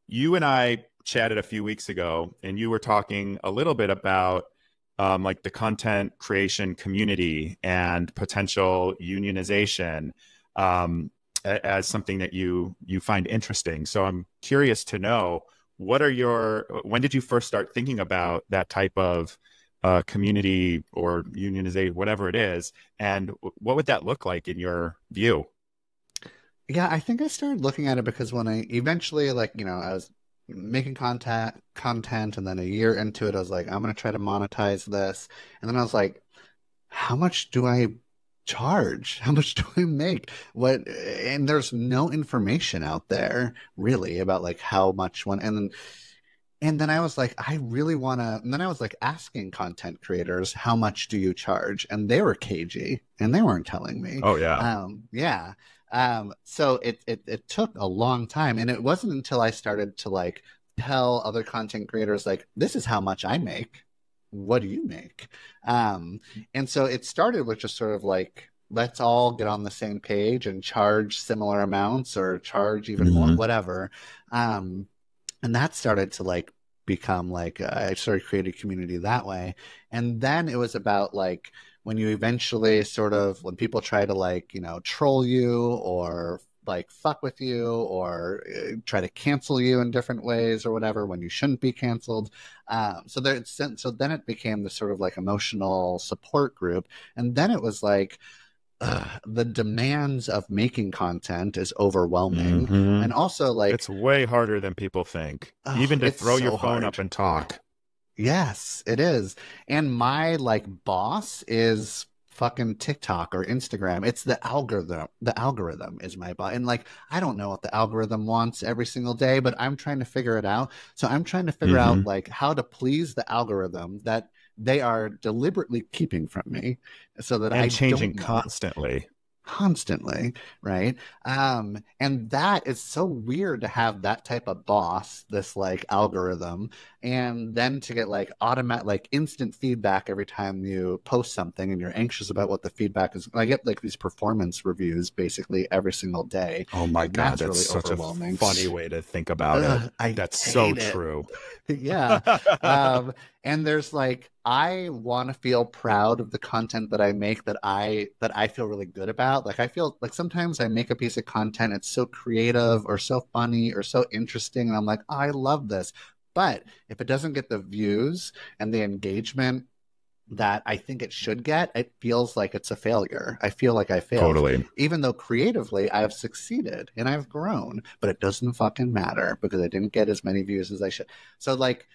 you and I chatted a few weeks ago, and you were talking a little bit about like the content creation community and potential unionization as something that you find interesting. So I'm curious to know, when did you first start thinking about that type of community or unionization, whatever it is, and what would that look like in your view? Yeah, I think I started looking at it because when I eventually, like, I was making content, and then a year into it, I was like, I'm gonna try to monetize this. And then I was like, how much do I charge? How much do I make? What? And there's no information out there really about like how much one. And then I was like, I really want to. And then I was like asking content creators, how much do you charge? And they were cagey and they weren't telling me. Oh yeah. Yeah. So it took a long time. And it wasn't until I started to like tell other content creators, like, this is how much I make. What do you make? And so it started with just sort of like, let's all get on the same page and charge similar amounts or charge even more, Hmm. whatever. And that started to like become like I started creating a community that way. And then it was about like when you eventually sort of when people try to like, troll you or like fuck with you or try to cancel you in different ways or whatever when you shouldn't be canceled. So then it became this sort of like emotional support group. And then it was like, the demands of making content is overwhelming. Hmm. And also like, It's way harder than people think, oh, even to it's throw your so phone up hard. and talk. Yes, it is. And my like boss is fucking TikTok or Instagram. It's the algorithm. The algorithm is my boss. And like I don't know what the algorithm wants every single day, but I'm trying to figure it out. So I'm trying to figure Hmm. out like how to please the algorithm that they are deliberately keeping from me so that I And don't changing know constantly. constantly, right? And that is so weird to have that type of boss, this like algorithm, and then to get like automatic, like instant feedback every time you post something and you're anxious about what the feedback is. I get like these performance reviews basically every single day, Oh my and God, that's that's really such a overwhelming. funny way to think about it. I That's so hate it. true. Yeah. Um, and there's like I want to feel proud of the content that I make that I feel really good about. Like I feel like sometimes I make a piece of content, it's so creative or so funny or so interesting, and I'm like, oh, I love this. But if it doesn't get the views and the engagement that I think it should get, it feels like it's a failure. I feel like I failed, Totally. even though creatively I have succeeded and I've grown, but it doesn't fucking matter because I didn't get as many views as I should. So like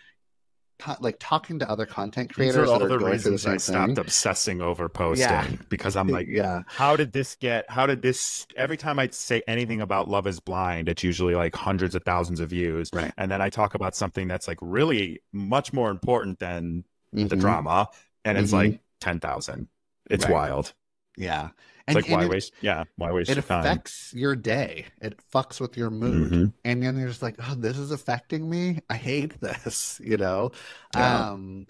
talking to other content These are creators all that are the going through the reasons I same stopped thing. obsessing over Yeah. posting because I'm like, Yeah. how did this, every time I say anything about Love is Blind, it's usually like hundreds of thousands of views. Right. And then I talk about something that's like really much more important than the Mm-hmm. drama, and it's Mm-hmm. like 10,000. It's Right. wild. Yeah. It's like, And why waste it your time? affects your day. It fucks with your mood. Hmm. And then you're just like, oh, this is affecting me. I hate this, Yeah. Um,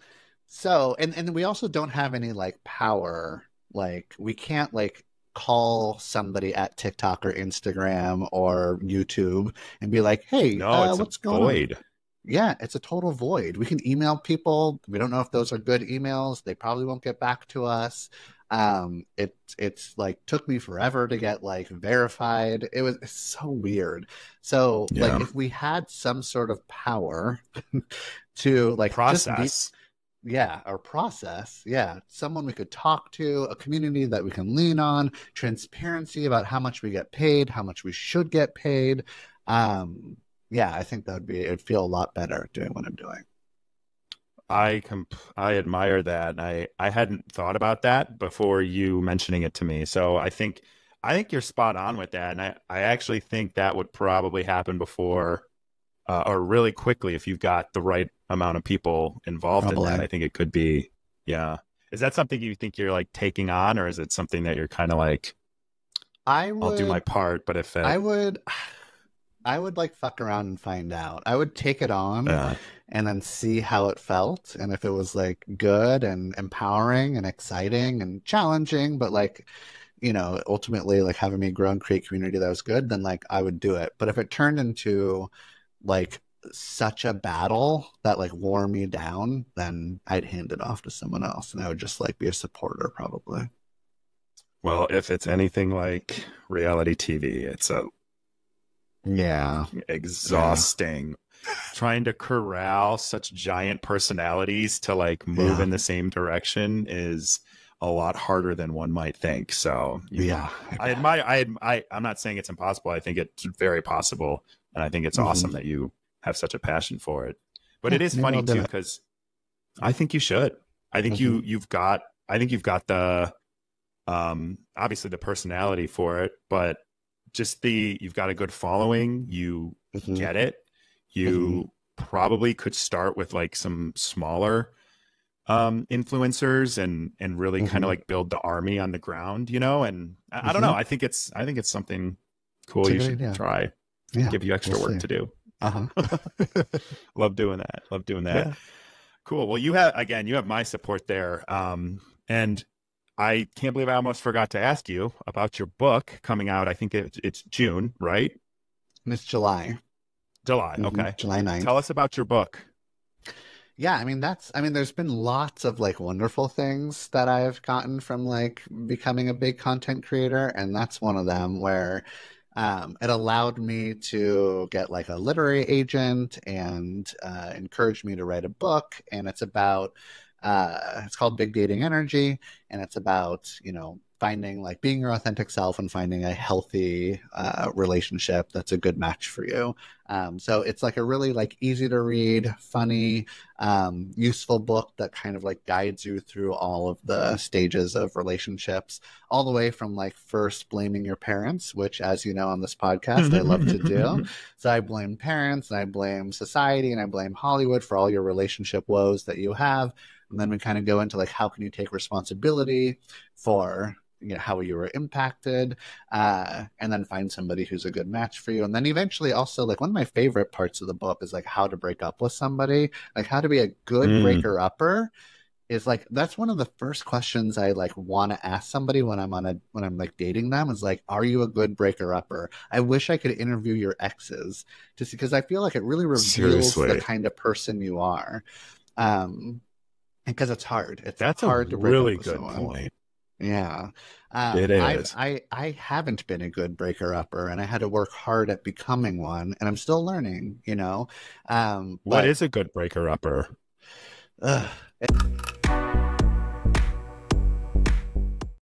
so and we also don't have any like power. Like we can't like call somebody at TikTok or Instagram or YouTube and be like, hey, No, it's a what's going on? void. Yeah, it's a total void. We can email people. We don't know if those are good emails. They probably won't get back to us. It's like took me forever to get like verified. It's so weird. So like Yeah. if we had some sort of power to like just be Process. yeah, our process, yeah, someone we could talk to, a community that we can lean on, transparency about how much we get paid, how much we should get paid. Yeah, I think it'd feel a lot better doing what I'm doing. I admire that. I hadn't thought about that before you mentioning it to me. So I think you're spot on with that. And I actually think that would probably happen before or really quickly if you've got the right amount of people involved in that. Probably. I think it could be, yeah. Is that something you think you're like taking on, or is it something that you're kind of like, I I'll do my would, part, but if I it, would, I would like fuck around and find out. I would take it on uh, and then see how it felt and if it was like good and empowering and exciting and challenging, but like, ultimately like having me grow and create community that was good, then like I would do it. But if it turned into like such a battle that like wore me down, then I'd hand it off to someone else and I would just like be a supporter probably. Well, if it's anything like reality TV, it's a Yeah. exhausting trying to corral such giant personalities to like move Yeah. in the same direction is a lot harder than one might think. So Yeah. I admire, I'm not saying it's impossible. I think it's very possible. And I think it's awesome that you have such a passion for it. But it is funny too, because I think you should. I think you've got the obviously the personality for it, but just you've got a good following. You get it. You probably could start with like some smaller influencers and really kind of like build the army on the ground, you know. And I don't know. I think it's something cool. You should try. Yeah, give you extra work to do. Love doing that. Love doing that. Yeah. Cool. Well, you have my support there. And I can't believe I almost forgot to ask you about your book coming out. I think it's June, right? And it's July. Okay. July 9th. Tell us about your book. Yeah, I mean, there's been lots of like wonderful things that I've gotten from like becoming a big content creator. And that's one of them where it allowed me to get like a literary agent and encouraged me to write a book. And it's called Big Dating Energy. And it's about, finding like being your authentic self and finding a healthy relationship that's a good match for you. So it's like a really like easy to read, funny, useful book that kind of like guides you through all of the stages of relationships, all the way from like first blaming your parents, which, as you know, on this podcast, I love to do. So I blame parents and I blame society and I blame Hollywood for all your relationship woes that you have. And then we kind of go into like, how can you take responsibility for how you were impacted, and then find somebody who's a good match for you. And then eventually also like one of my favorite parts of the book is like how to break up with somebody, like how to be a good breaker upper is like, that's one of the first questions I like want to ask somebody when I'm like dating them is like, are you a good breaker upper? I wish I could interview your exes just because I feel like it really reveals the kind of person you are. Because it's hard. That's hard to break really up with good someone. Point. Yeah. It is. I haven't been a good breaker upper and I had to work hard at becoming one and I'm still learning, What is a good breaker upper?